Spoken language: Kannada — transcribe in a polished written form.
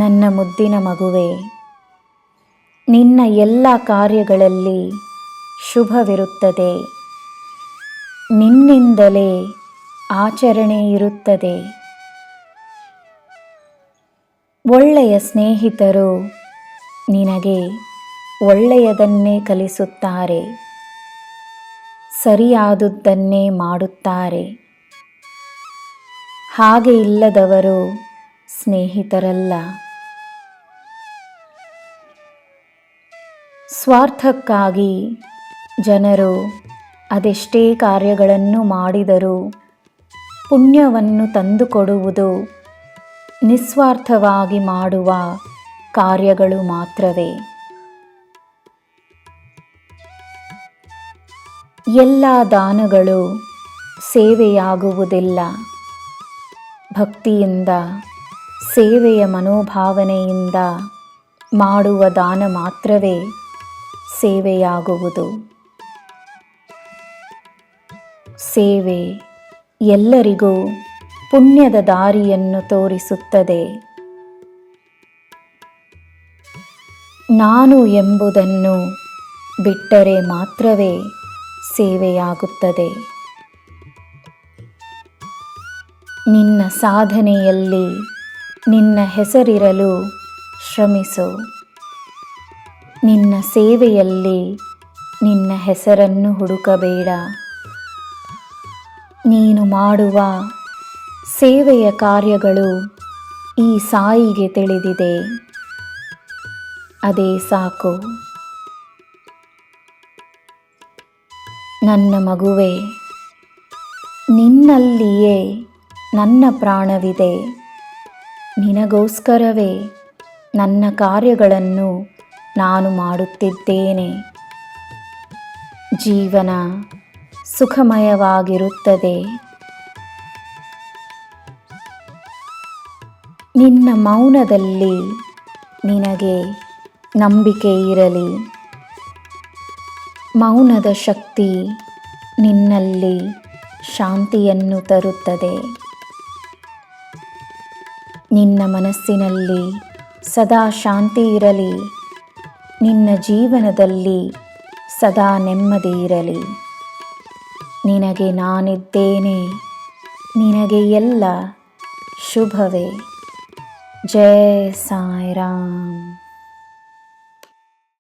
ನನ್ನ ಮುದ್ದಿನ ಮಗುವೆ, ನಿನ್ನ ಎಲ್ಲ ಕಾರ್ಯಗಳಲ್ಲಿ ಶುಭವಿರುತ್ತದೆ. ನಿನ್ನಿಂದಲೇ ಆಚರಣೆ ಇರುತ್ತದೆ. ಒಳ್ಳೆಯ ಸ್ನೇಹಿತರು ನಿನಗೆ ಒಳ್ಳೆಯದನ್ನೇ ಕಲಿಸುತ್ತಾರೆ, ಸರಿಯಾದುದನ್ನೇ ಮಾಡುತ್ತಾರೆ. ಹಾಗೆ ಇಲ್ಲದವರು ಸ್ನೇಹಿತರಲ್ಲ. ಸ್ವಾರ್ಥಕ್ಕಾಗಿ ಜನರು ಅದೆಷ್ಟೇ ಕಾರ್ಯಗಳನ್ನು ಮಾಡಿದರೂ ಪುಣ್ಯವನ್ನು ತಂದುಕೊಡುವುದು ನಿಸ್ವಾರ್ಥವಾಗಿ ಮಾಡುವ ಕಾರ್ಯಗಳು ಮಾತ್ರವೇ. ಎಲ್ಲ ದಾನಗಳು ಸೇವೆಯಾಗುವುದಿಲ್ಲ. ಭಕ್ತಿಯಿಂದ, ಸೇವೆಯ ಮನೋಭಾವನೆಯಿಂದ ಮಾಡುವ ದಾನ ಮಾತ್ರವೇ ಸೇವೆಯಾಗುವುದು. ಸೇವೆ ಎಲ್ಲರಿಗೂ ಪುಣ್ಯದ ದಾರಿಯನ್ನು ತೋರಿಸುತ್ತದೆ. ನಾನು ಎಂಬುದನ್ನು ಬಿಟ್ಟರೆ ಮಾತ್ರವೇ ಸೇವೆಯಾಗುತ್ತದೆ. ನಿನ್ನ ಸಾಧನೆಯಲ್ಲಿ ನಿನ್ನ ಹೆಸರಿರಲು ಶ್ರಮಿಸು. ನಿನ್ನ ಸೇವೆಯಲ್ಲಿ ನಿನ್ನ ಹೆಸರನ್ನು ಹುಡುಕಬೇಡ. ನೀನು ಮಾಡುವ ಸೇವೆಯ ಕಾರ್ಯಗಳು ಈ ಸಾಯಿಗೆ ತಿಳಿದಿದೆ. ಅದೇ ಸಾಕು. ನನ್ನ ಮಗುವೆ, ನಿನ್ನಲ್ಲಿಯೇ ನನ್ನ ಪ್ರಾಣವಿದೆ. ನಿನಗೋಸ್ಕರವೇ ನನ್ನ ಕಾರ್ಯಗಳನ್ನು ನಾನು ಮಾಡುತ್ತಿದ್ದೇನೆ. ಜೀವನ ಸುಖಮಯವಾಗಿರುತ್ತದೆ. ನಿನ್ನ ಮೌನದಲ್ಲಿ ನಿನಗೆ ನಂಬಿಕೆ ಇರಲಿ. ಮೌನದ ಶಕ್ತಿ ನಿನ್ನಲ್ಲಿ ಶಾಂತಿಯನ್ನು ತರುತ್ತದೆ. ನಿನ್ನ ಮನಸ್ಸಿನಲ್ಲಿ ಸದಾ ಶಾಂತಿ ಇರಲಿ. ನಿನ್ನ ಜೀವನದಲ್ಲಿ ಸದಾ ನೆಮ್ಮದಿ ಇರಲಿ. ನಿನಗೆ ನಾನಿದ್ದೇನೆ. ನಿನಗೆ ಎಲ್ಲ ಶುಭವೇ. ಜೈ ಸಾಯಿರಾಮ್.